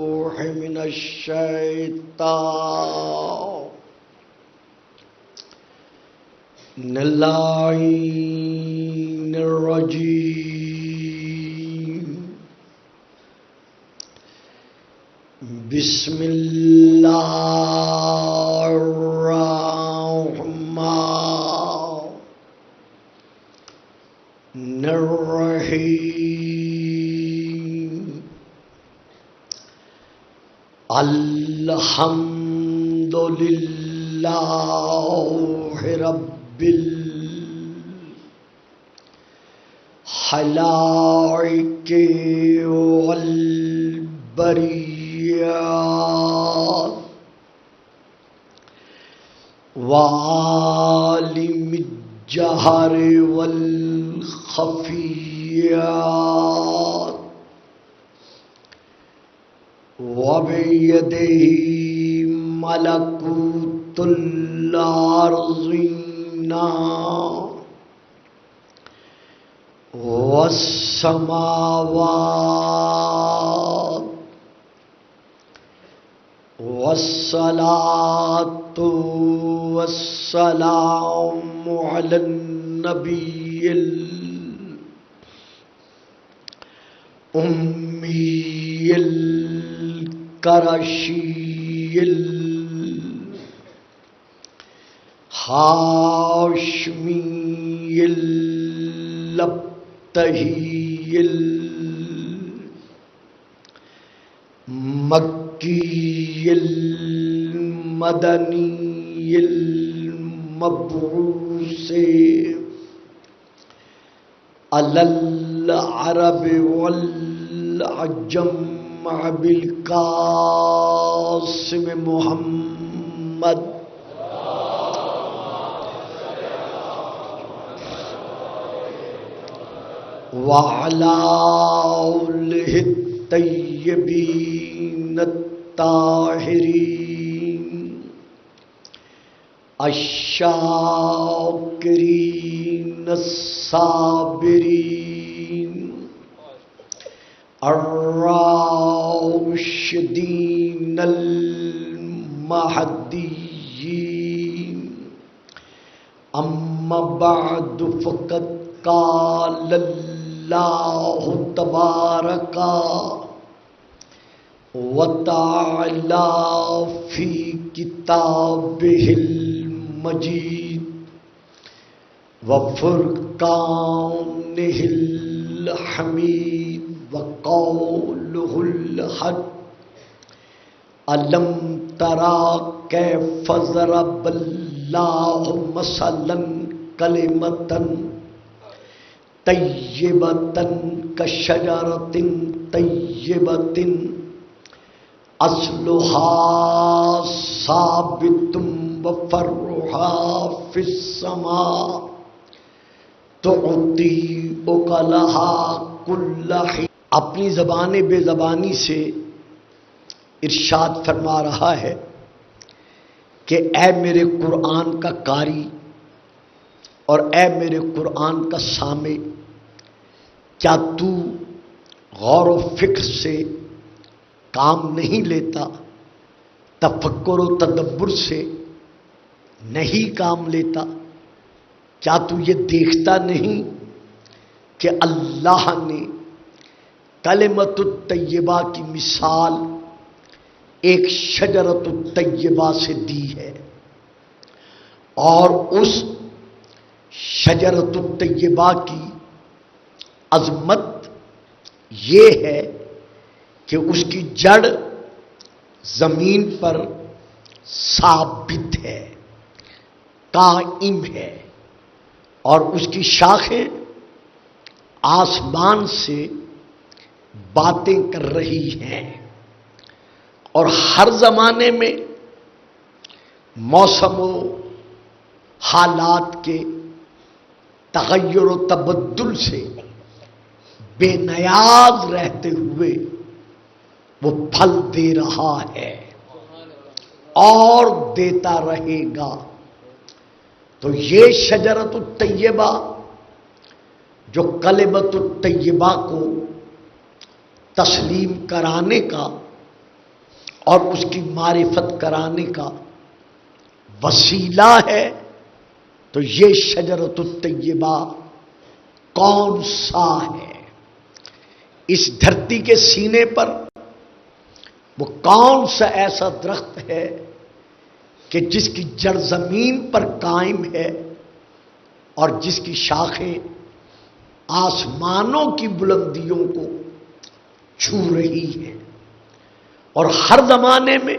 من الشیطان اللعین الرجیم بسم اللہ الرحمن الرحیم الحمد للہ رب الخلائق والبریات وعالم الجہر والخفیات وبیدہ ملکوت الارضین والسماوات والصلاة والسلام علی النبی الأمی القرشی الہاشمی الابتہی المکی المدنی المبعوث علی العرب والعجم بالقاسم محمد وعلى آلہ الطیبین الطاہرین الشاکرین الصابرین الراشدین المہدیین اما بعد فقد قال اللہ تبارک وتعالی فی کتابہ المجید وفرقانہ الحمید وقولہ الحق الم تری کیف ضرب اللہ مثلا کلمۃ طیبۃ کشجرۃ طیبۃ اصلها ثابت وفرعها فی السماء تعطی اکلها کل حین۔ اپنی زبان بے زبانی سے ارشاد فرما رہا ہے کہ اے میرے قرآن کا قاری اور اے میرے قرآن کا سامع، کیا تو غور و فکر سے کام نہیں لیتا، تفکر و تدبر سے نہیں کام لیتا؟ کیا تو یہ دیکھتا نہیں کہ اللہ نے کلمۃ الطیبہ کی مثال ایک شجرۃ الطیبہ سے دی ہے، اور اس شجرۃ الطیبہ کی عظمت یہ ہے کہ اس کی جڑ زمین پر ثابت ہے، قائم ہے، اور اس کی شاخیں آسمان سے باتیں کر رہی ہیں، اور ہر زمانے میں موسم و حالات کے تغیر و تبدل سے بے نیاز رہتے ہوئے وہ پھل دے رہا ہے اور دیتا رہے گا۔ تو یہ شجرۃ الطیبہ جو کلمۃ الطیبہ کو تسلیم کرانے کا اور اس کی معرفت کرانے کا وسیلہ ہے، تو یہ شجرۃ الطیبہ کون سا ہے؟ اس دھرتی کے سینے پر وہ کون سا ایسا درخت ہے کہ جس کی جڑ زمین پر قائم ہے اور جس کی شاخیں آسمانوں کی بلندیوں کو چھو رہی ہیں، اور ہر زمانے میں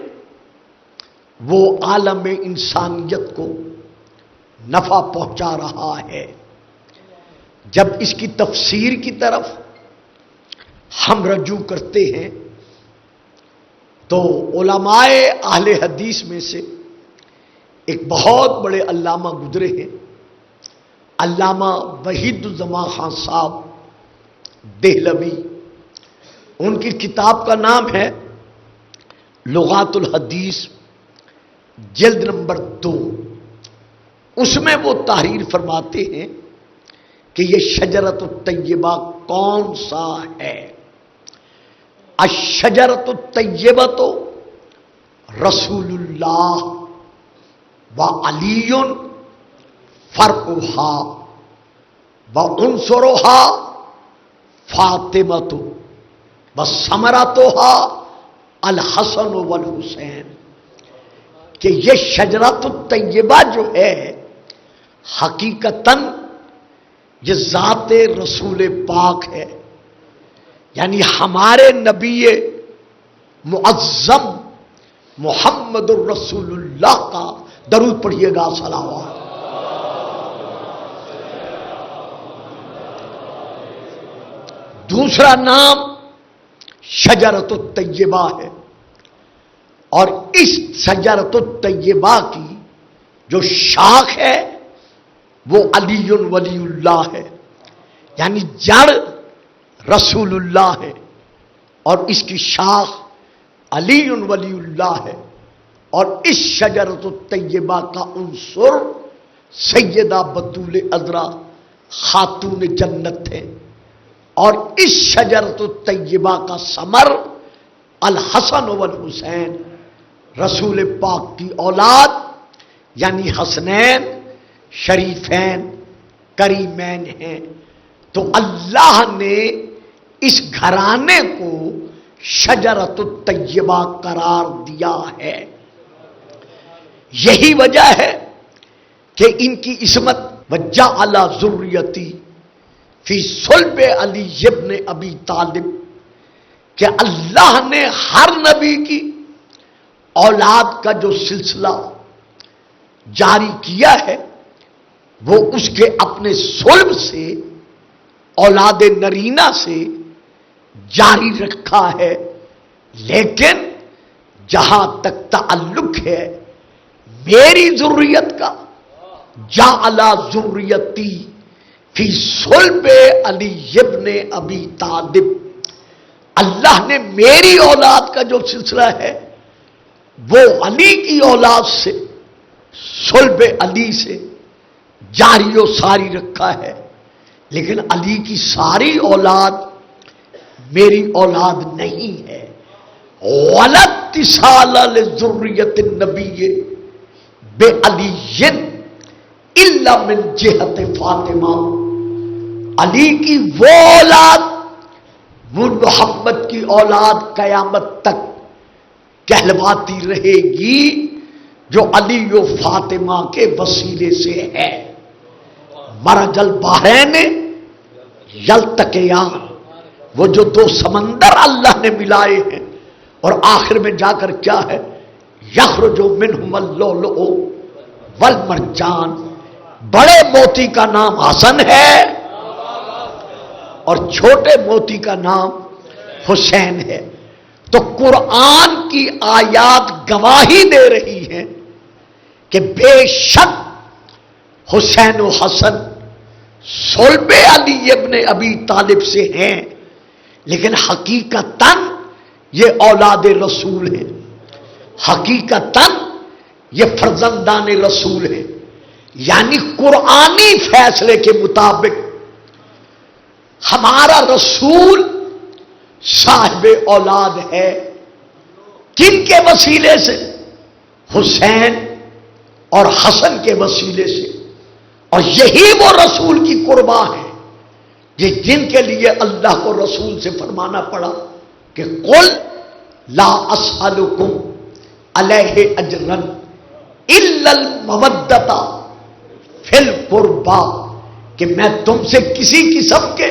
وہ عالم انسانیت کو نفع پہنچا رہا ہے۔ جب اس کی تفسیر کی طرف ہم رجوع کرتے ہیں تو علماء اہل حدیث میں سے ایک بہت بڑے علامہ گزرے ہیں، علامہ وحید الزمان خان صاحب دہلوی۔ ان کی کتاب کا نام ہے لغات الحدیث، جلد نمبر 2۔ اس میں وہ تحریر فرماتے ہیں کہ یہ شجرۃ الطیبہ کون سا ہے؟ الشجرۃ الطیبۃ رسول اللہ وعلی فرعها وعنصرها فاطمۃ وثمرتها الحسن والحسین، کہ یہ شجرۃ الطیبہ جو ہے حقیقتاً یہ ذات رسول پاک ہے، یعنی ہمارے نبی معظم محمد الرسول اللہ کا درود پڑھیے گا، صلوات۔ دوسرا نام شجرۃ الطیبہ ہے، اور اس شجرۃ الطیبہ کی جو شاخ ہے وہ علی ولی اللہ ہے، یعنی جڑ رسول اللہ ہے اور اس کی شاخ علی ولی اللہ ہے، اور اس شجرۃ الطیبہ کا عنصر سیدہ بطول عذرا خاتون جنت ہے، اور اس شجرۃ الطیبہ کا ثمر الحسن والحسین، رسول پاک کی اولاد، یعنی حسنین شریفین کریمین ہیں۔ تو اللہ نے اس گھرانے کو شجرۃ الطیبہ قرار دیا ہے۔ یہی وجہ ہے کہ ان کی عصمت وجعل ذریتی فی صلب علی ابن ابی طالب، کہ اللہ نے ہر نبی کی اولاد کا جو سلسلہ جاری کیا ہے وہ اس کے اپنے صلب سے، اولاد نرینہ سے جاری رکھا ہے، لیکن جہاں تک تعلق ہے میری ذریت کا، جعل ذریتی فی صلب علی ابن ابی طالب، اللہ نے میری اولاد کا جو سلسلہ ہے وہ علی کی اولاد سے، صلب علی سے جاری و ساری رکھا ہے، لیکن علی کی ساری اولاد میری اولاد نہیں ہے۔ وَلَا اتصال لذریۃ النبی بعلی الا من جہت فاطمہ، علی کی وہ اولاد، وہ محمد کی اولاد قیامت تک کہلواتی رہے گی جو علی و فاطمہ کے وسیلے سے ہے۔ مرج البحرین یلتقیان، وہ جو دو سمندر اللہ نے ملائے ہیں، اور آخر میں جا کر کیا ہے، یخرج منہم اللؤلؤ والمرجان، بڑے موتی کا نام حسن ہے اور چھوٹے موتی کا نام حسین ہے۔ تو قرآن کی آیات گواہی دے رہی ہیں کہ بے شک حسین و حسن صلب علی ابن ابی طالب سے ہیں، لیکن حقیقتاً یہ اولاد رسول ہیں، حقیقتاً یہ فرزندان رسول ہیں، یعنی قرآنی فیصلے کے مطابق ہمارا رسول صاحب اولاد ہے، کن کے وسیلے سے؟ حسین اور حسن کے وسیلے سے. اور یہی وہ رسول کی قربا ہے جن کے لیے اللہ کو رسول سے فرمانا پڑا کہ قل لا اسألکم علیہ اجرا الا المودۃ فی القربا، کہ میں تم سے کسی قسم کے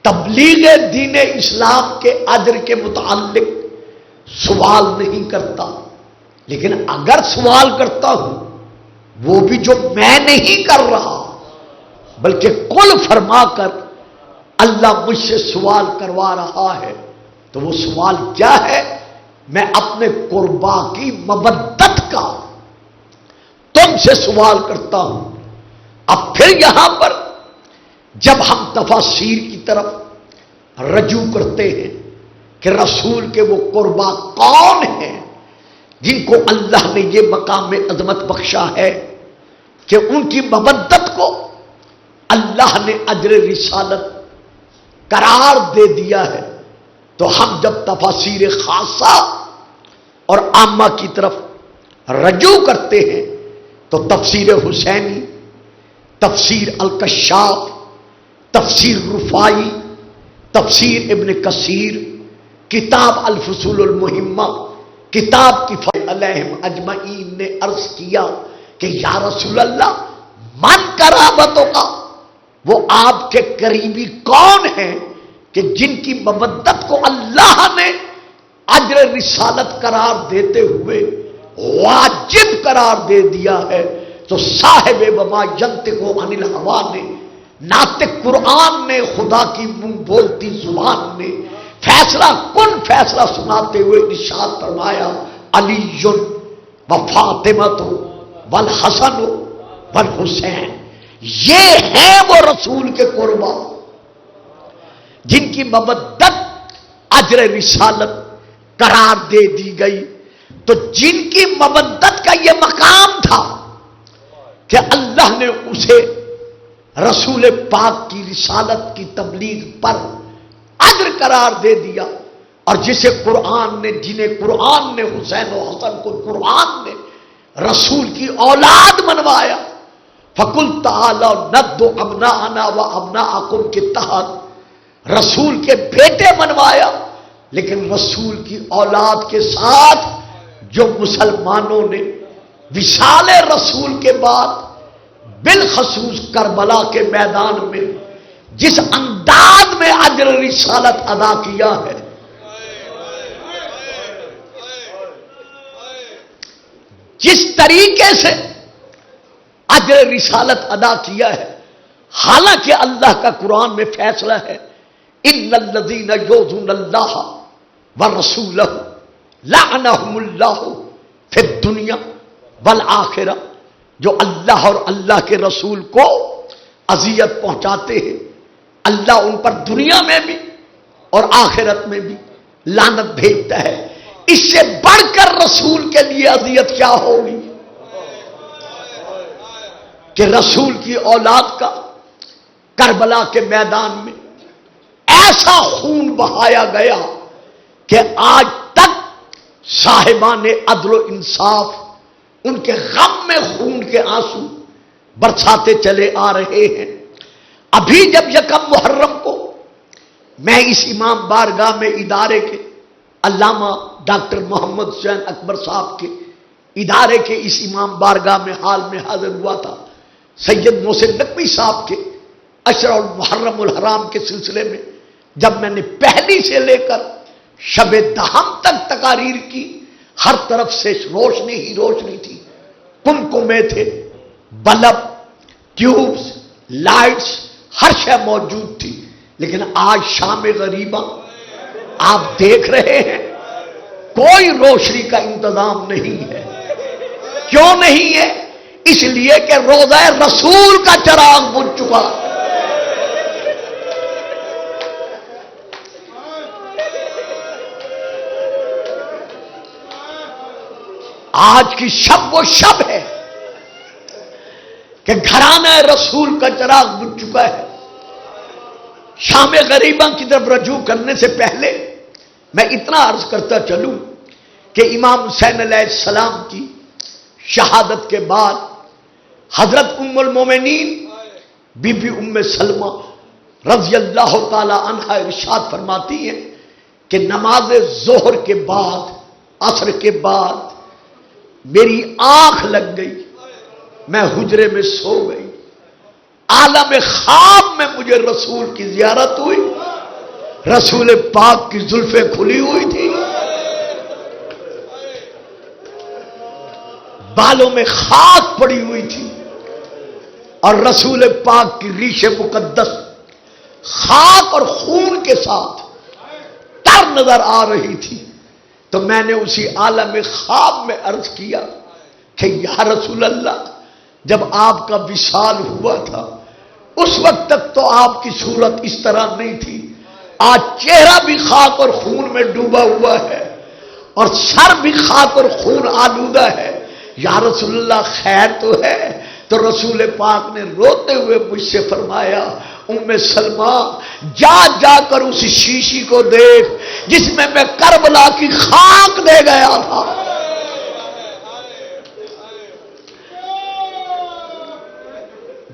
تبلیغ دین اسلام کے اجر کے متعلق سوال نہیں کرتا، لیکن اگر سوال کرتا ہوں وہ بھی جو میں نہیں کر رہا، بلکہ قل فرما کر اللہ مجھ سے سوال کروا رہا ہے. تو وہ سوال کیا ہے؟ میں اپنے قربا کی مودت کا تم سے سوال کرتا ہوں. اب پھر یہاں پر جب ہم تفاسیر کی طرف رجوع کرتے ہیں کہ رسول کے وہ قربا کون ہیں جن کو اللہ نے یہ مقام عظمت بخشا ہے کہ ان کی مودت کو اللہ نے اجر رسالت قرار دے دیا ہے، تو ہم جب تفاسیر خاصہ اور عامہ کی طرف رجوع کرتے ہیں تو تفسیر حسینی، تفسیر الکشاف، تفسیر رفاعی، تفسیر ابن کثیر، کتاب الفصول المہمہ، کتاب کفایہ علیہم اجمعین نے عرض کیا کہ یا رسول اللہ من قرابتوں کا، وہ آپ کے قریبی کون ہیں کہ جن کی مودت کو اللہ نے اجر رسالت قرار دیتے ہوئے واجب قرار دے دیا ہے؟ تو صاحب وما ینطق عن الہویٰ نے، ناطق قرآن نے، خدا کی منہ بولتی زبان نے فیصلہ کن فیصلہ سناتے ہوئے ارشاد فرمایا علی و فاطمۃ والحسن والحسین، یہ ہیں وہ رسول کے قربا جن کی مودت اجر رسالت قرار دے دی گئی. تو جن کی مودت کا یہ مقام تھا کہ اللہ نے اسے رسول پاک کی رسالت کی تبلیغ پر اجر قرار دے دیا، اور جسے قرآن نے، جنہیں قرآن نے، حسین و حسن کو قرآن نے رسول کی اولاد منوایا، فَقُلْ تَعَالَوْا نَدْعُ أَبْنَاءَنَا وَأَبْنَاءَكُمْ کے تحت رسول کے بیٹے منوایا. لیکن رسول کی اولاد کے ساتھ جو مسلمانوں نے وصال رسول کے بعد بالخصوص کربلا کے میدان میں جس انداز میں اجر رسالت ادا کیا ہے، جس طریقے سے اجر رسالت ادا کیا ہے، حالانکہ اللہ کا قرآن میں فیصلہ ہے ان الذین یؤذون اللہ ورسولہ لعنہم اللہ فی الدنیا والآخرہ، جو اللہ اور اللہ کے رسول کو اذیت پہنچاتے ہیں، اللہ ان پر دنیا میں بھی اور آخرت میں بھی لعنت بھیجتا ہے. اس سے بڑھ کر رسول کے لیے اذیت کیا ہوگی کہ رسول کی اولاد کا کربلا کے میدان میں ایسا خون بہایا گیا کہ آج تک صاحبان عدل و انصاف ان کے غم میں خون کے آنسو برساتے چلے آ رہے ہیں. ابھی جب یکم محرم کو میں اس امام بارگاہ میں ادارے کے علامہ ڈاکٹر محمد حسین اکبر صاحب کے ادارے کے اس امام بارگاہ میں حال میں حاضر ہوا تھا، سید محسن نقوی صاحب کے عشر المحرم الحرام کے سلسلے میں جب میں نے پہلی سے لے کر شب دہم تک تقاریر کی، ہر طرف سے روشنی ہی روشنی تھی، کمکمے تھے، بلب، ٹیوبز، لائٹس، ہر شے موجود تھی. لیکن آج شام غریبہ آپ دیکھ رہے ہیں کوئی روشنی کا انتظام نہیں ہے. کیوں نہیں ہے؟ اس لیے کہ روضہ رسول کا چراغ بجھ چکا. آج کی شب وہ شب ہے کہ گھرانہ رسول کا چراغ بجھ چکا ہے. شام غریبہ کی طرف رجوع کرنے سے پہلے میں اتنا عرض کرتا چلوں کہ امام حسین علیہ السلام کی شہادت کے بعد حضرت ام المومنین بی بی ام سلمہ رضی اللہ تعالی عنہا ارشاد فرماتی ہیں کہ نماز ظہر کے بعد عصر کے بعد میری آنکھ لگ گئی، میں حجرے میں سو گئی، عالم خواب میں مجھے رسول کی زیارت ہوئی، رسول پاک کی زلفیں کھلی ہوئی تھی، بالوں میں خاک پڑی ہوئی تھی، اور رسول پاک کی ریش مقدس خاک اور خون کے ساتھ تر نظر آ رہی تھی۔ تو میں نے اسی عالم خواب میں عرض کیا کہ یا رسول اللہ، جب آپ کا وصال ہوا تھا اس وقت تک تو آپ کی صورت اس طرح نہیں تھی، آج چہرہ بھی خاک اور خون میں ڈوبا ہوا ہے اور سر بھی خاک اور خون آلودہ ہے، یا رسول اللہ خیر تو ہے؟ تو رسول پاک نے روتے ہوئے مجھ سے فرمایا، ام سلمہ جا جا کر اس شیشی کو دیکھ جس میں میں کربلا کی خاک دے گیا تھا۔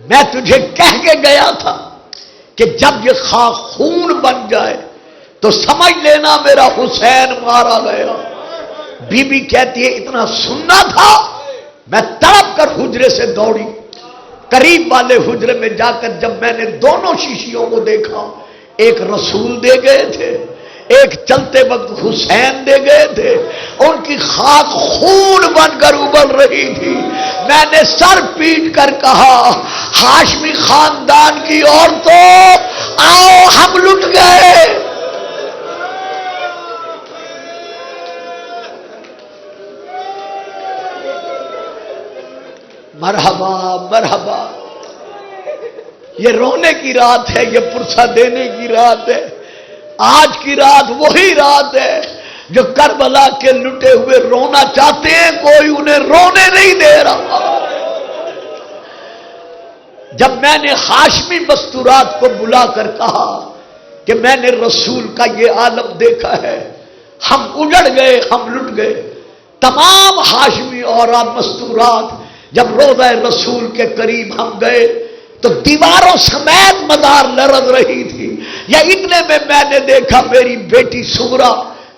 میں تجھے کہہ کے گیا تھا کہ جب یہ خاک خون بن جائے تو سمجھ لینا میرا حسین مارا گیا۔ بی بی کہتی ہے اتنا سننا تھا، میں تڑپ کر حجرے سے دوڑی، قریب والے حجرے میں جا کر جب میں نے دونوں شیشیوں کو دیکھا، ایک رسول دے گئے تھے، ایک چلتے وقت حسین دے گئے تھے، ان کی خاک خون بن کر ابل رہی تھی۔ میں نے سر پیٹ کر کہا، ہاشمی خاندان کی عورتوں آؤ ہم لٹ گئے۔ مرحبا مرحبا، یہ رونے کی رات ہے، یہ پرسہ دینے کی رات ہے۔ آج کی رات وہی رات ہے جو کربلا کے لٹے ہوئے رونا چاہتے ہیں، کوئی انہیں رونے نہیں دے رہا۔ جب میں نے ہاشمی مستورات کو بلا کر کہا کہ میں نے رسول کا یہ عالم دیکھا ہے، ہم اجڑ گئے، ہم لٹ گئے، تمام ہاشمی اور مستورات جب روضہ رسول کے قریب ہم گئے تو دیواروں سمیت مدار لرز رہی تھی، یا اتنے میں نے دیکھا میری بیٹی سغرا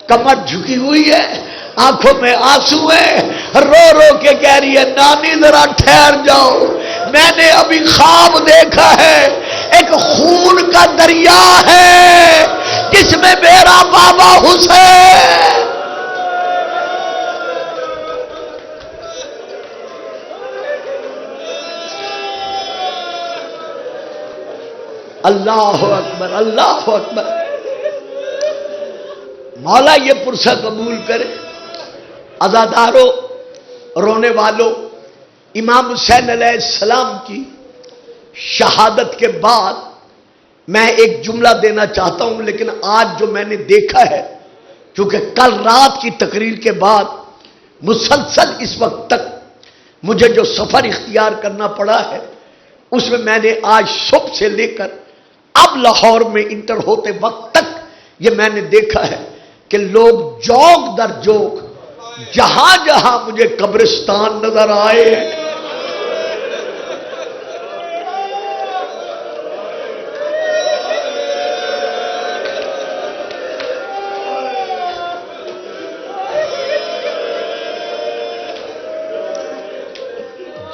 کمر جھکی ہوئی ہے، آنکھوں میں آنسو ہیں، رو رو کے کہہ رہی ہے نانی ذرا ٹھہر جاؤ، میں نے ابھی خواب دیکھا ہے، ایک خون کا دریا ہے جس میں میرا بابا حسین۔ اللہ اکبر اللہ اکبر۔ مولا یہ پرسہ قبول کرے۔ عزاداروں، رونے والوں، امام حسین علیہ السلام کی شہادت کے بعد میں ایک جملہ دینا چاہتا ہوں، لیکن آج جو میں نے دیکھا ہے، کیونکہ کل رات کی تقریر کے بعد مسلسل اس وقت تک مجھے جو سفر اختیار کرنا پڑا ہے، اس میں نے آج صبح سے لے کر اب لاہور میں انٹر ہوتے وقت تک یہ میں نے دیکھا ہے کہ لوگ جوگ در جوگ جہاں جہاں مجھے قبرستان نظر آئے،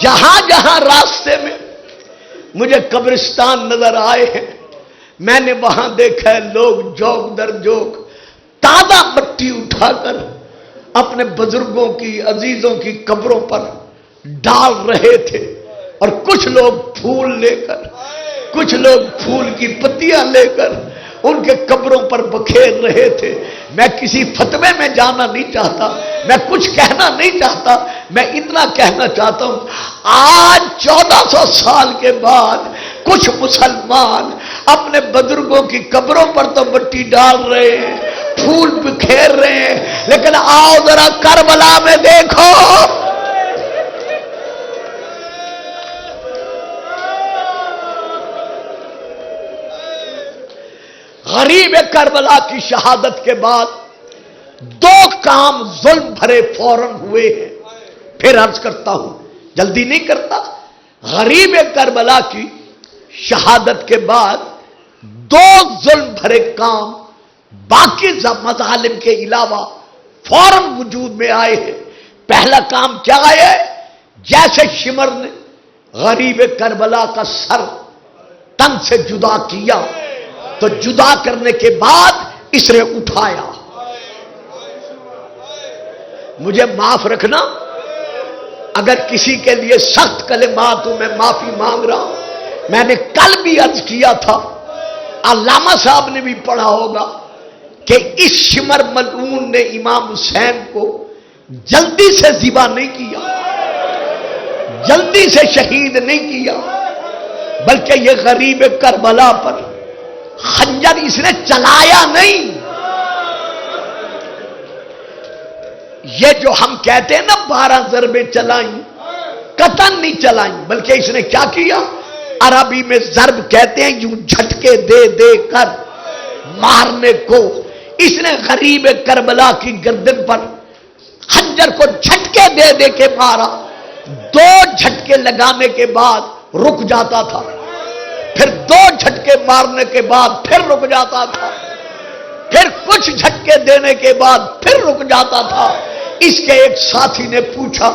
جہاں جہاں راستے میں مجھے قبرستان نظر آئے ہیں، میں نے وہاں دیکھا ہے لوگ جوگ در جوگ تازہ مٹی اٹھا کر اپنے بزرگوں کی عزیزوں کی قبروں پر ڈال رہے تھے، اور کچھ لوگ پھول لے کر، کچھ لوگ پھول کی پتیاں لے کر ان کے قبروں پر بکھیر رہے تھے۔ میں کسی فتوے میں جانا نہیں چاہتا، میں کچھ کہنا نہیں چاہتا، میں اتنا کہنا چاہتا ہوں آج 1400 سال کے بعد کچھ مسلمان اپنے بزرگوں کی قبروں پر تو مٹی ڈال رہے ہیں، پھول بکھیر رہے ہیں، لیکن آؤ ذرا کربلا میں دیکھو، غریب کربلا کی شہادت کے بعد دو کام ظلم بھرے فوراً ہوئے ہیں. پھر عرض کرتا ہوں، جلدی نہیں کرتا. غریب کربلا کی شہادت کے بعد دو ظلم بھرے کام باقی مظالم کے علاوہ فوراً وجود میں آئے ہیں. پہلا کام کیا ہے؟ جیسے شمر نے غریب کربلا کا سر تن سے جدا کیا تو جدا کرنے کے بعد اس نے اٹھایا. مجھے معاف رکھنا اگر کسی کے لیے سخت کلمات ہوں، میں معافی مانگ رہا ہوں. میں نے کل بھی عرض کیا تھا، علامہ صاحب نے بھی پڑھا ہوگا کہ اس شمر ملعون نے امام حسین کو جلدی سے ذبح نہیں کیا، جلدی سے شہید نہیں کیا، بلکہ یہ غریب کربلا پر خنجر اس نے چلایا نہیں. یہ جو ہم کہتے ہیں نا 12 ضربیں چلائیں، قطن نہیں چلائیں، بلکہ اس نے کیا کیا؟ عربی میں ضرب کہتے ہیں یوں جھٹکے دے دے کر مارنے کو. اس نے غریب کربلا کی گردن پر خنجر کو جھٹکے دے دے کے مارا. 2 جھٹکے لگانے کے بعد رک جاتا تھا، پھر 2 جھٹکے مارنے کے بعد پھر رک جاتا تھا، پھر کچھ جھٹکے دینے کے بعد پھر رک جاتا تھا. اس کے ایک ساتھی نے پوچھا،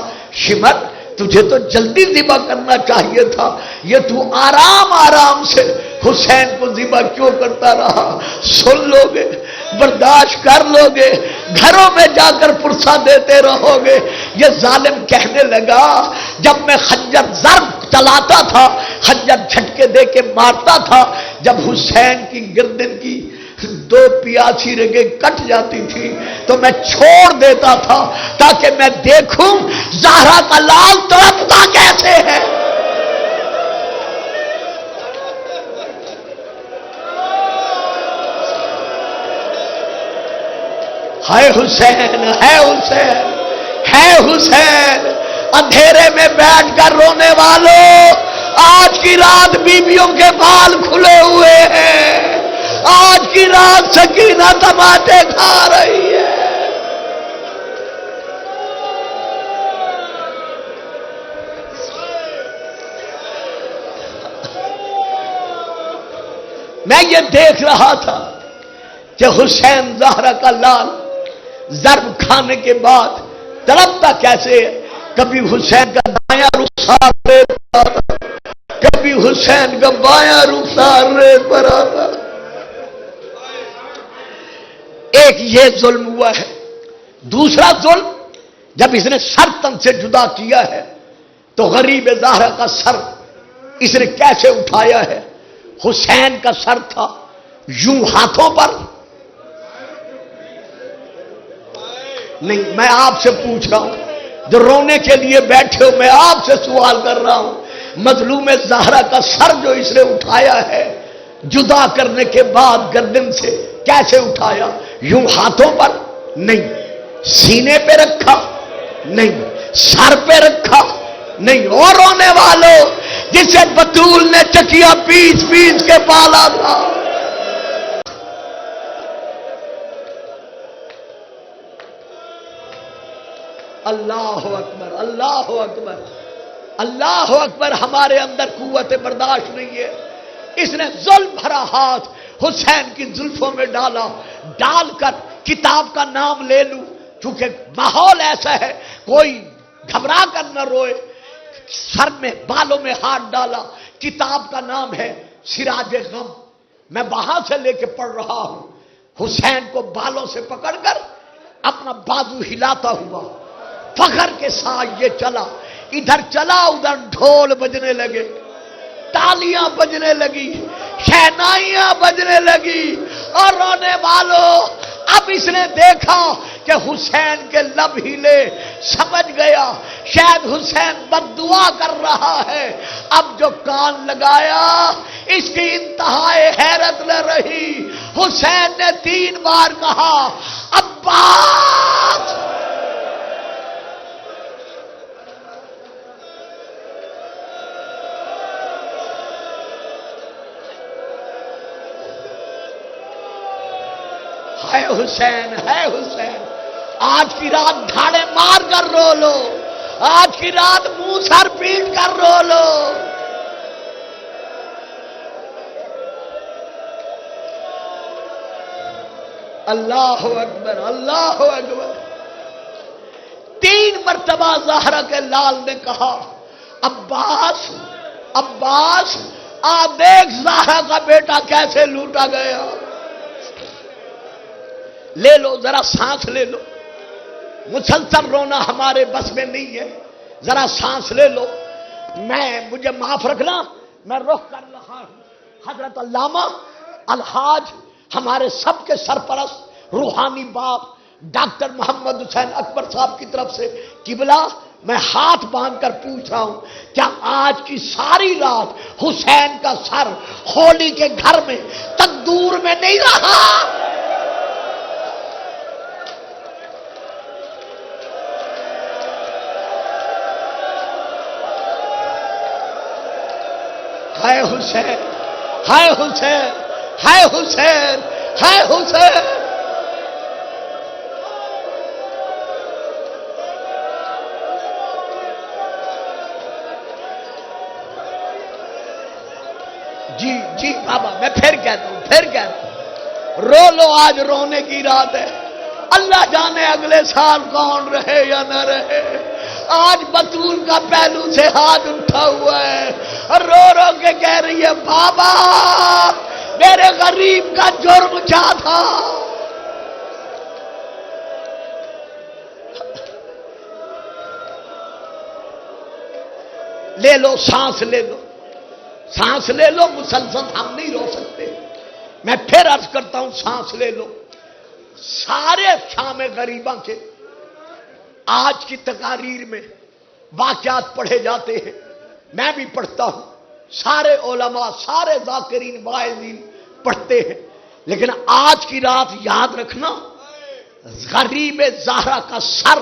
شمر تجھے تو جلدی ذبح کرنا چاہیے تھا، یہ تو آرام آرام سے حسین کو ذبح کیوں کرتا رہا؟ سن لو گے، برداشت کر لو گے، گھروں میں جا کر پرسہ دیتے رہو گے. یہ ظالم کہنے لگا جب میں خنجر ضرب چلاتا تھا، خنجر جھٹکے دے کے مارتا تھا، جب حسین کی گردن کی 2 پیاسی رگیں کٹ جاتی تھی تو میں چھوڑ دیتا تھا تاکہ میں دیکھوں زہرا کا لال تڑپتا کیسے ہے. ہے حسین، ہے حسین، ہے حسین. اندھیرے میں بیٹھ کر رونے والوں، آج کی رات بیویوں کے بال کھلے ہوئے ہیں، آج کی رات سکینہ ٹماٹے کھا رہی ہے. میں یہ دیکھ رہا تھا کہ حسین زہرا کا لال ضرب کھانے کے بعد تڑپتا کیسے ہے. کبھی حسین کا دایاں رخسار ریت پر آتا، کبھی حسین کا بایاں رخسار ریت پر آتا. ایک یہ ظلم ہوا ہے. دوسرا ظلم جب اس نے سر تن سے جدا کیا ہے تو غریب زہرا کا سر اس نے کیسے اٹھایا ہے؟ حسین کا سر تھا یوں ہاتھوں پر. نہیں، میں آپ سے پوچھ رہا ہوں جو رونے کے لیے بیٹھے ہو، میں آپ سے سوال کر رہا ہوں، مظلوم زہرا کا سر جو اس نے اٹھایا ہے جدا کرنے کے بعد گردن سے، کیسے اٹھایا؟ یوں ہاتھوں پر؟ نہیں. سینے پہ رکھا؟ نہیں. سر پہ رکھا؟ نہیں. اور رونے والوں، جسے بطول نے چکیا پیس پیس کے پالا تھا، اللہ اکبر، اللہ اکبر، اللہ اکبر. ہمارے اندر قوت برداشت نہیں ہے. اس نے ظلم بھرا ہاتھ حسین کی زلفوں میں ڈالا، ڈال کر کتاب کا نام لے لوں، چونکہ ماحول ایسا ہے کوئی گھبرا کر نہ روئے. سر میں بالوں میں ہاتھ ڈالا، کتاب کا نام ہے سراج غم. میں وہاں سے لے کے پڑھ رہا ہوں. حسین کو بالوں سے پکڑ کر اپنا بازو ہلاتا ہوا فخر کے ساتھ یہ چلا، ادھر چلا ادھر ڈھول بجنے لگے، تالیاں بجنے لگی، شہنائیاں بجنے لگی. اور رونے والوں، اب اس نے دیکھا کہ حسین کے لب ہلے، سمجھ گیا شاید حسین بد دعا کر رہا ہے. اب جو کان لگایا اس کی انتہائی حیرت نہ رہی. حسین نے 3 بار کہا عباس. ہے حسین، ہے حسین. آج کی رات دھاڑے مار کر رو لو، آج کی رات منہ سر پیٹ کر رو لو۔ اللہ اکبر، اللہ اکبر۔ 3 مرتبہ زہرا کے لال نے کہا عباس عباس آ دیکھ زہرا کا بیٹا کیسے لوٹا گیا، لے لو ذرا سانس لے لو، مسلسل رونا ہمارے بس میں نہیں ہے، ذرا سانس لے لو، مجھے معاف رکھنا، میں رخ کر رہا ہوں حضرت علامہ الحاج ہمارے سب کے سرپرست روحانی باپ ڈاکٹر محمد حسین اکبر صاحب کی طرف سے قبلہ میں ہاتھ باندھ کر پوچھ رہا ہوں، کیا آج کی ساری رات حسین کا سر ہولی کے گھر میں تندور میں نہیں رہا؟ ہائے حسین، ہائے حسین، ہائے حسین، ہائے حسین۔ جی جی بابا، میں پھر کہتا ہوں، رو لو، آج رونے کی رات ہے، اللہ جانے اگلے سال کون رہے یا نہ رہے۔ آج بطول کا پہلو سے ہاتھ اٹھا ہوا ہے اور رو رو کے کہہ رہی ہے بابا میرے غریب کا جرم کیا تھا؟ لے لو سانس، لے لو سانس، لے لو، مسلسل ہم نہیں رو سکتے، میں پھر عرض کرتا ہوں سانس لے لو۔ سارے شام غریباں کے آج کی تقاریر میں واقعات پڑھے جاتے ہیں، میں بھی پڑھتا ہوں، سارے علماء، سارے ذاکرین واعظین پڑھتے ہیں، لیکن آج کی رات یاد رکھنا، غریب زہرا کا سر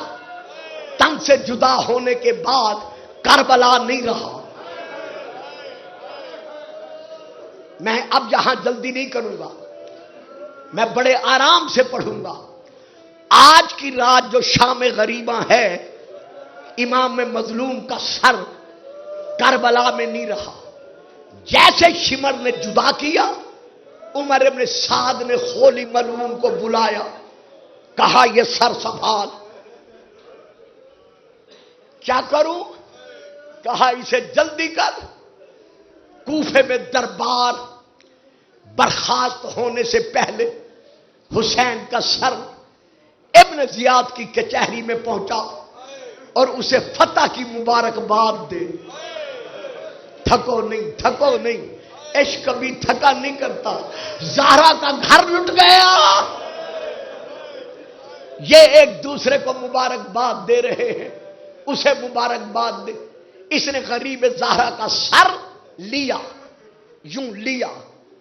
تن سے جدا ہونے کے بعد کربلا نہیں رہا۔ میں اب یہاں جلدی نہیں کروں گا، میں بڑے آرام سے پڑھوں گا۔ آج کی رات جو شام غریباں ہے، امام مظلوم کا سر کربلا میں نہیں رہا۔ جیسے شمر نے جدا کیا، عمر ابن سعد نے خولی ملعون کو بلایا، کہا یہ سر سنبھال۔ کیا کروں؟ کہا اسے جلدی کر۔ کوفے میں دربار برخاست ہونے سے پہلے حسین کا سر ابن زیاد کی کچہری میں پہنچا اور اسے فتح کی مبارکباد دے۔ تھکو نہیں، تھکو نہیں، عشق کبھی تھکا نہیں کرتا۔ زہرا کا گھر لٹ گیا، یہ ایک دوسرے کو مبارکباد دے رہے ہیں، اسے مبارکباد دے۔ اس نے غریب زہرا کا سر لیا، یوں لیا،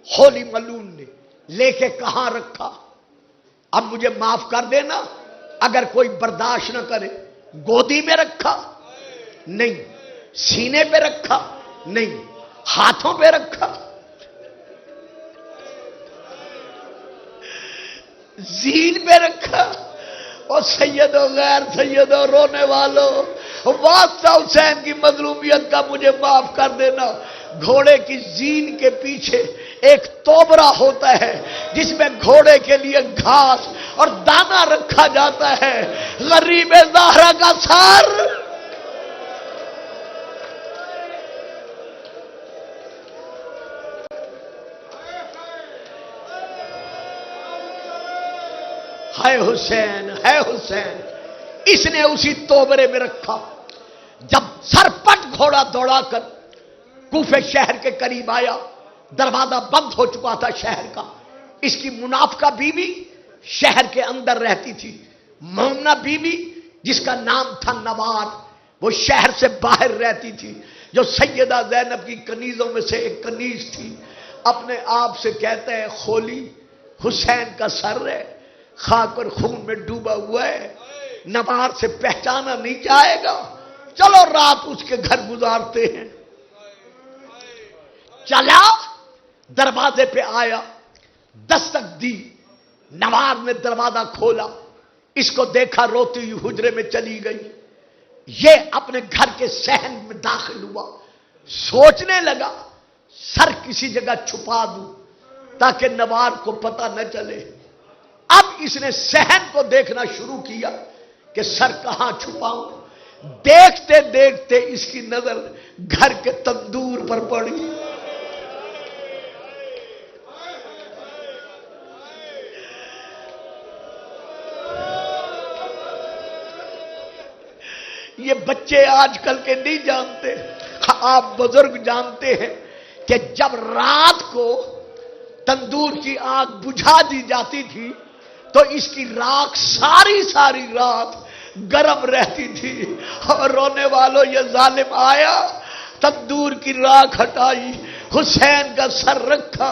ہولی ملعون نے لے کے کہاں رکھا؟ اب مجھے معاف کر دینا اگر کوئی برداشت نہ کرے، گودی میں رکھا؟ نہیں۔ سینے پہ رکھا؟ نہیں۔ ہاتھوں پہ رکھا؟ زین پہ رکھا؟ اور سیدو غیر سیدو رونے والوں، واسطہ حسین کی مظلومیت کا مجھے معاف کر دینا۔ گھوڑے کی زین کے پیچھے ایک توبرا ہوتا ہے جس میں گھوڑے کے لیے گھاس اور دانا رکھا جاتا ہے۔ غریب زہرا کا سر ہے حسین، ہے حسین، اس نے اسی توبرے میں رکھا۔ جب سرپٹ گھوڑا دوڑا کر کوفے شہر کے قریب آیا، دروازہ بند ہو چکا تھا شہر کا۔ اس کی منافقہ بیوی شہر کے اندر رہتی تھی، مومنہ بیوی جس کا نام تھا نوار، وہ شہر سے باہر رہتی تھی، جو سیدہ زینب کی کنیزوں میں سے ایک کنیز تھی۔ اپنے آپ سے کہتے ہیں خولی حسین کا سر ہے، خاک اور خون میں ڈوبا ہوا ہے، نوار سے پہچانا نہیں جائے گا، چلو رات اس کے گھر گزارتے ہیں۔ چلا، دروازے پہ آیا، دستک دی، نوار نے دروازہ کھولا، اس کو دیکھا روتی ہوئی حجرے میں چلی گئی. یہ اپنے گھر کے صحن میں داخل ہوا, سوچنے لگا سر کسی جگہ چھپا دوں تاکہ نوار کو پتہ نہ چلے. اب اس نے صحن کو دیکھنا شروع کیا کہ سر کہاں چھپاؤں. دیکھتے دیکھتے اس کی نظر گھر کے تندور پر پڑی. یہ بچے آج کل کے نہیں جانتے, آپ بزرگ جانتے ہیں کہ جب رات کو تندور کی آگ بجھا دی جاتی تھی تو اس کی راکھ ساری رات گرم رہتی تھی. اور رونے والوں یہ ظالم آیا, تندور کی راکھ ہٹائی, حسین کا سر رکھا,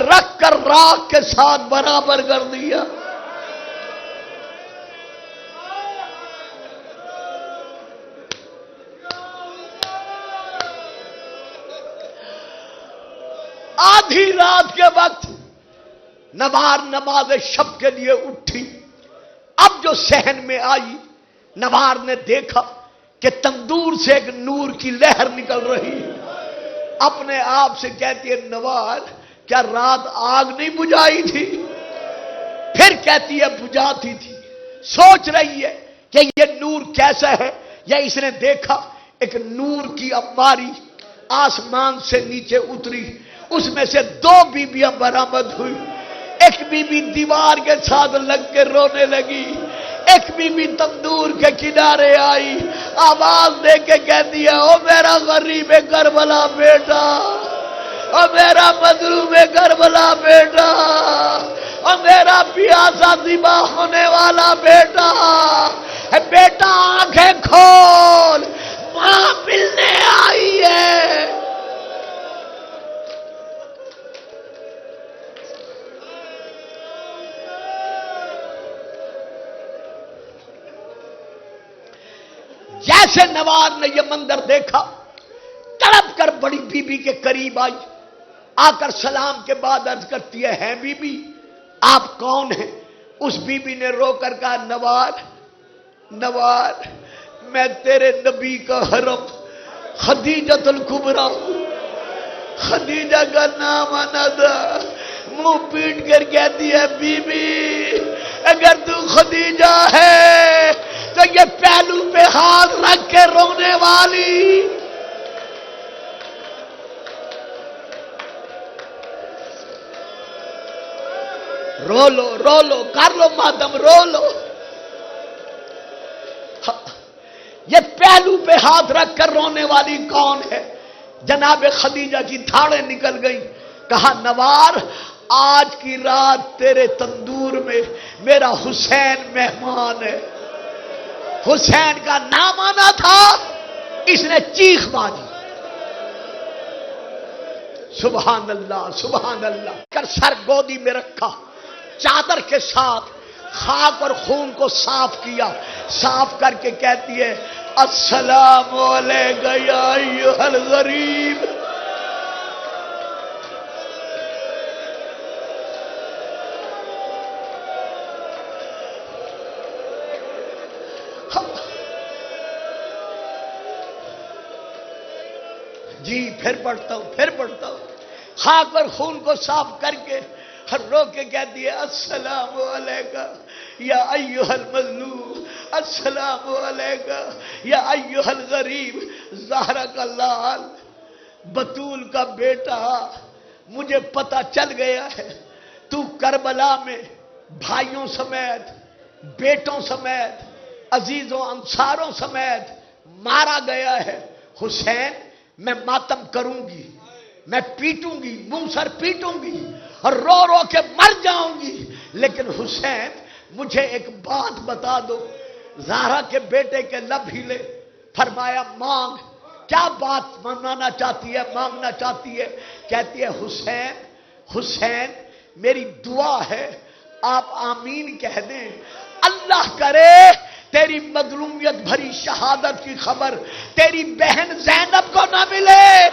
رکھ کر راکھ کے ساتھ برابر کر دیا. آدھی رات کے وقت نوار نماز شب کے لیے اٹھی. اب جو صحن میں آئی, نوار نے دیکھا کہ تندور سے ایک نور کی لہر نکل رہی. اپنے آپ سے کہتی ہے نوار کیا رات آگ نہیں بجھائی تھی؟ پھر کہتی ہے بجھاتی تھی. سوچ رہی ہے کہ یہ نور کیسا ہے. یا اس نے دیکھا ایک نور کی انباری آسمان سے نیچے اتری, اس میں سے 2 بیویاں برآمد ہوئی. ایک بی بی دیوار کے ساتھ لگ کے رونے لگی, ایک بی بی تندور کے کنارے آئی, آواز دے کے کہتی ہے او میرا غریب کربلا بیٹا, او میرا مظلوم کربلا بیٹا, او میرا پیاسا ذبح ہونے والا بیٹا, بیٹا آنکھیں کھول, ماں ملنے آئی ہے. جیسے نوار نے یہ منظر دیکھا, تڑپ کر بڑی بی بی کے قریب آئی, آ کر سلام کے بعد عرض کرتی ہے بی بی آپ کون ہیں؟ اس بی بی نے رو کر کہا نوار میں تیرے نبی کا حرم خدیجۃ الکبریٰ ہوں. خدیجہ کا نام اندا, منہ پیٹ کر کہتی ہے بی بی اگر تو خدیجہ ہے تو یہ پہلو پہ ہاتھ رکھ کے رونے والی. رو لو کر لو ماتم, رو لو. یہ پہلو پہ ہاتھ رکھ کر رونے والی کون ہے؟ جناب خدیجہ کی دھاڑیں نکل گئی. کہا نوار آج کی رات تیرے تندور میں میرا حسین مہمان ہے. حسین کا نام آنا تھا, اس نے چیخ ماری. سبحان اللہ کر سر گودی میں رکھا, چادر کے ساتھ خاک اور خون کو صاف کیا. صاف کر کے کہتی ہے السلام علیکم یا ایھا الغریب. جی پھر پڑھتا ہوں. خاک اور خون کو صاف کر کے رو کے کہتی ہے السلام علیکم یا ایھا المظلوم, السلام علیکم یا ایھا الغریب. زہرا کا لال, بطول کا بیٹا, مجھے پتہ چل گیا ہے تو کربلا میں بھائیوں سمیت, بیٹوں سمیت, عزیزوں انصاروں سمیت مارا گیا ہے. حسین میں ماتم کروں گی, میں پیٹوں گی, منہ سر پیٹوں گی اور رو رو کے مر جاؤں گی, لیکن حسین مجھے ایک بات بتا دو. زہرا کے بیٹے کے لب ہلے, فرمایا مانگ. کیا بات ماننا چاہتی ہے, مانگنا چاہتی ہے؟ کہتی ہے حسین میری دعا ہے آپ آمین کہہ دیں, اللہ کرے تیری مظلومیت بھری شہادت کی خبر تیری بہن زینب کو نہ ملے.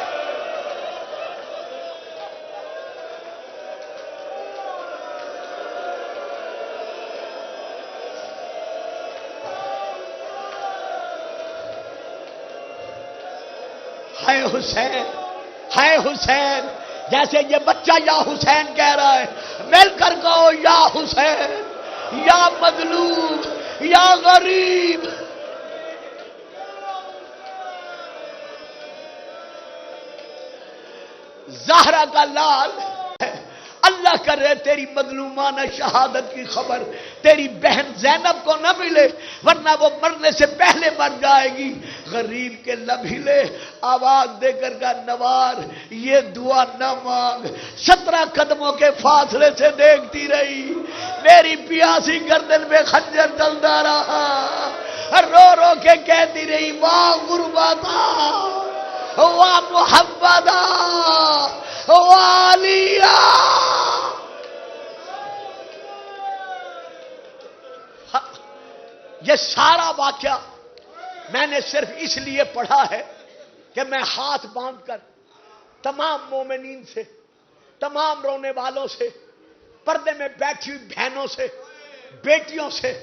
ہے حسین، ہے حسین، جیسے یہ بچہ یا حسین کہہ رہا ہے، مل کر کہو یا حسین، یا مظلوم، یا غریب۔ زہرا کا لال، اللہ کرے تیری مظلومانہ شہادت کی خبر تیری بہن زینب کو نہ ملے، ورنہ وہ مرنے سے پہلے مر جائے گی۔ غریب کے لب ہلے، آواز دے کر کا نوار یہ دعا نہ مانگ۔ 17 قدموں کے فاصلے سے دیکھتی رہی، میری پیاسی گردن میں خنجر چلتا رہا، رو رو کے کہتی رہی واہ غربتا، واہ محمدا، واہ علیہ۔ یہ سارا واقعہ میں نے صرف اس لیے پڑھا ہے کہ میں ہاتھ باندھ کر تمام مومنین سے، تمام رونے والوں سے، پردے میں بیٹھی ہوئی بہنوں سے، بیٹیوں سے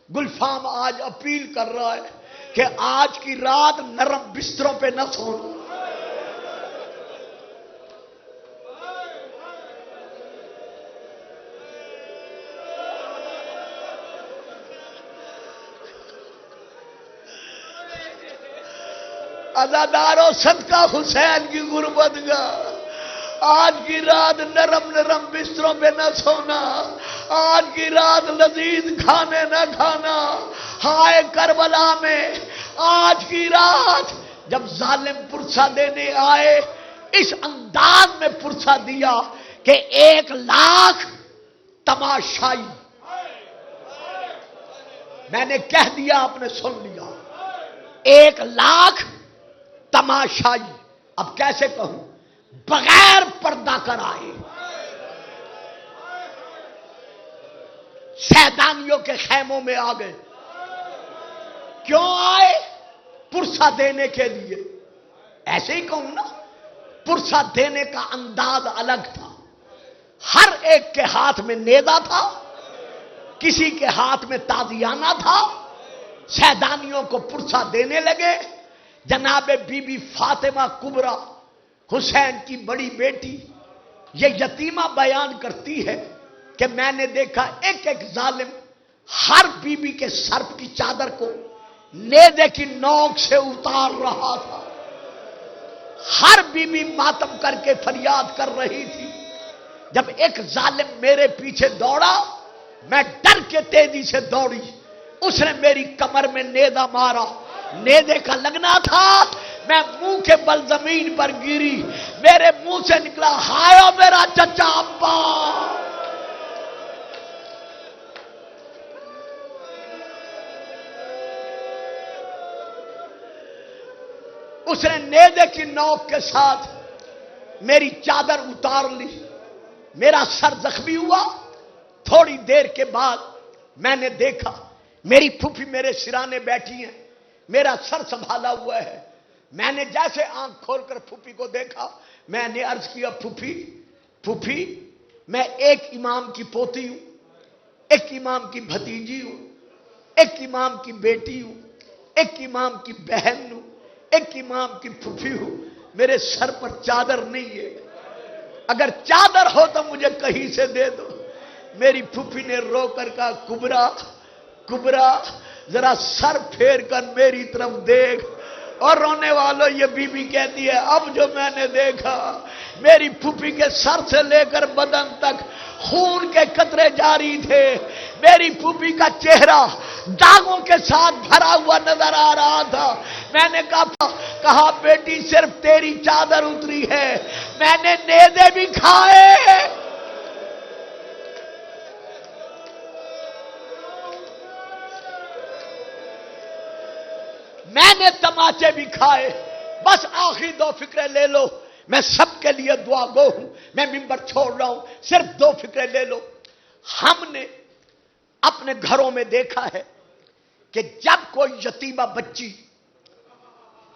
گلفام آج اپیل کر رہا ہے کہ آج کی رات نرم بستروں پہ نہ سونا۔ عزادارو صدقہ حسین کی غربت کا، آج کی رات نرم نرم بستروں پہ نہ سونا، آج کی رات لذیذ کھانے نہ کھانا۔ ہائے کربلا میں آج کی رات جب ظالم پرسہ دینے آئے، اس انداز میں پرسہ دیا کہ 1,00,000 تماشائی۔ میں نے کہہ دیا، آپ نے سن لیا، 1,00,000 تماشائی۔ اب کیسے کہوں، بغیر پردہ کر آئے، سیدانیوں کے خیموں میں آ گئے۔ کیوں آئے؟ پرسہ دینے کے لیے۔ ایسے ہی کہوں نا، پرسہ دینے کا انداز الگ تھا۔ ہر ایک کے ہاتھ میں نیزہ تھا، کسی کے ہاتھ میں تازیانہ تھا۔ سیدانیوں کو پرسہ دینے لگے۔ جناب بی بی فاطمہ کبریٰ، حسین کی بڑی بیٹی، یہ یتیمہ بیان کرتی ہے کہ میں نے دیکھا ایک ایک ظالم ہر بی بی کے سر کی چادر کو نیزے کی نوک سے اتار رہا تھا۔ ہر بی بی ماتم کر کے فریاد کر رہی تھی۔ جب ایک ظالم میرے پیچھے دوڑا، میں ڈر کے تیزی سے دوڑی، اس نے میری کمر میں نیزہ مارا، نیزے کا لگنا تھا، میں منہ کے بل زمین پر گری، میرے منہ سے نکلا ہائے میرا چچا ابا۔ اس نے نیزے کی نوک کے ساتھ میری چادر اتار لی، میرا سر زخمی ہوا۔ تھوڑی دیر کے بعد میں نے دیکھا میری پھوپھی میرے سرانے بیٹھی ہیں، میرا سر سنبھالا ہوا ہے۔ میں نے جیسے آنکھ کھول کر پھوپھی کو دیکھا، میں نے عرض کیا پھوپھی، پھوپھی میں ایک امام کی پوتی ہوں، ایک امام کی بھتیجی ہوں، ایک امام کی بیٹی ہوں، ایک امام کی بہن ہوں، ایک امام کی پھوپھی ہوں، میرے سر پر چادر نہیں ہے، اگر چادر ہو تو مجھے کہیں سے دے دو۔ میری پھوپھی نے رو کر کہا کبریٰ، کبریٰ ذرا سر پھیر کر میری طرف دیکھ۔ اور رونے والوں یہ بی بی کہتی ہے اب جو میں نے دیکھا، میری پھوپھی کے سر سے لے کر بدن تک خون کے قطرے جاری تھے، میری پھوپھی کا چہرہ داغوں کے ساتھ بھرا ہوا نظر آ رہا تھا۔ میں نے کہا بیٹی صرف تیری چادر اتری ہے، میں نے نیزے بھی کھائے، میں نے تماچے بھی کھائے، بس آخری 2 فکرے لے لو، میں سب کے لیے دعا گو ہوں، میں ممبر چھوڑ رہا ہوں، صرف 2 فکرے لے لو۔ ہم نے اپنے گھروں میں دیکھا ہے کہ جب کوئی یتیمہ بچی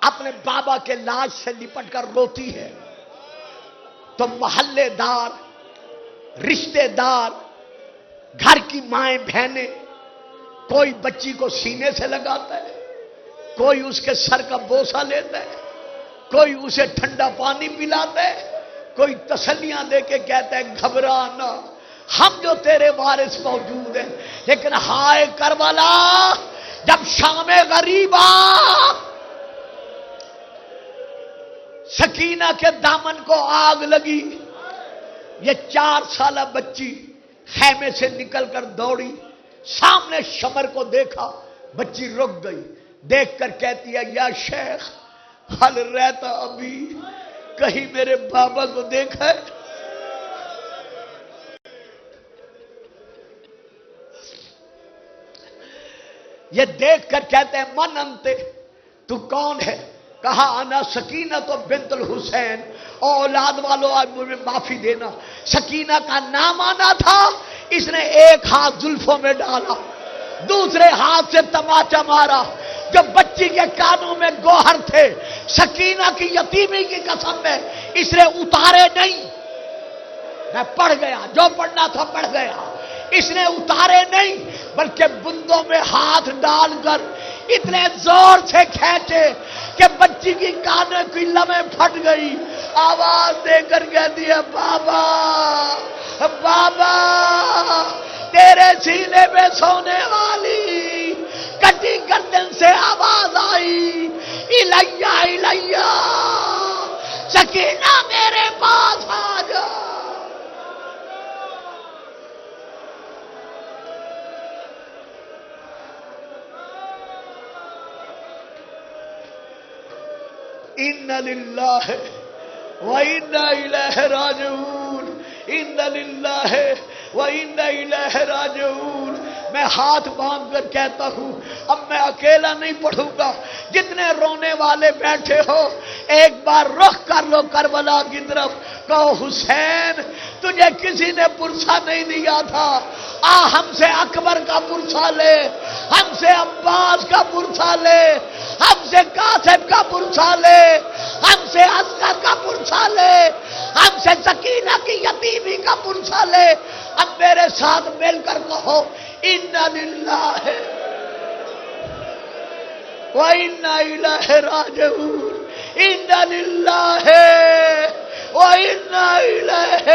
اپنے بابا کے لاش سے لپٹ کر روتی ہے تو محلے دار، رشتے دار، گھر کی مائیں بہنیں، کوئی بچی کو سینے سے لگاتا ہے، کوئی اس کے سر کا بوسہ لیتا ہے، کوئی اسے ٹھنڈا پانی پلاتے، کوئی تسلیاں دے کے کہتا ہے گھبرا نہ، ہم جو تیرے وارث موجود ہیں۔ لیکن ہائے کربلا، جب شام غریبا سکینہ کے دامن کو آگ لگی، یہ 4 سالہ بچی خیمے سے نکل کر دوڑی، سامنے شمر کو دیکھا، بچی رک گئی، دیکھ کر کہتی ہے یا شیخ حل رہتا ابھی، کہیں میرے بابا کو دیکھا ہے؟ یہ دیکھ کر کہتے ہیں من انتے، تو کون ہے؟ کہا انا سکینہ تو بنت الحسین، اولاد والوں آج مجھے معافی دینا، سکینہ کا نام آنا تھا، اس نے ایک ہاتھ زلفوں میں ڈالا، دوسرے ہاتھ سے تماچا مارا، جو بچی کے کانوں میں گوہر تھے، سکینہ کی یتیمی کی قسم میں اس نے اتارے نہیں، میں پڑھ گیا، جو پڑھنا تھا پڑھ گیا، اس نے اتارے نہیں بلکہ بندوں میں ہاتھ ڈال کر اتنے زور سے کھینچے کہ بچی کی کانوں کی لمیں پھٹ گئی، آواز دے کر کہتی ہے بابا بابا، تیرے سینے میں سونے والی کٹی گردن سے آواز آئی، الیہ الیہ، سکینہ میرے پاس آ جا۔ ان للہ و انا الیہ راجعون، ان للہ و انا الیہ راجعون۔ میں ہاتھ باندھ کر کہتا ہوں اب میں اکیلا نہیں پڑھوں گا، جتنے رونے والے بیٹھے ہو ایک بار رخ کر لو کربلا کی طرف، کہو حسین تجھے کسی نے پرسہ نہیں دیا تھا، آ ہم سے اکبر کا پرسہ لے، ہم سے عباس کا پرسہ لے، ہم سے قاسم کا پرسہ لے، ہم سے اصغر کا پرسہ لے، ہم سے سکینہ کی یتیمی کا پرسہ لے۔ اب میرے ساتھ مل کر کہو انا للہ و انا الیہ راجعون، انا للہ و انا الیہ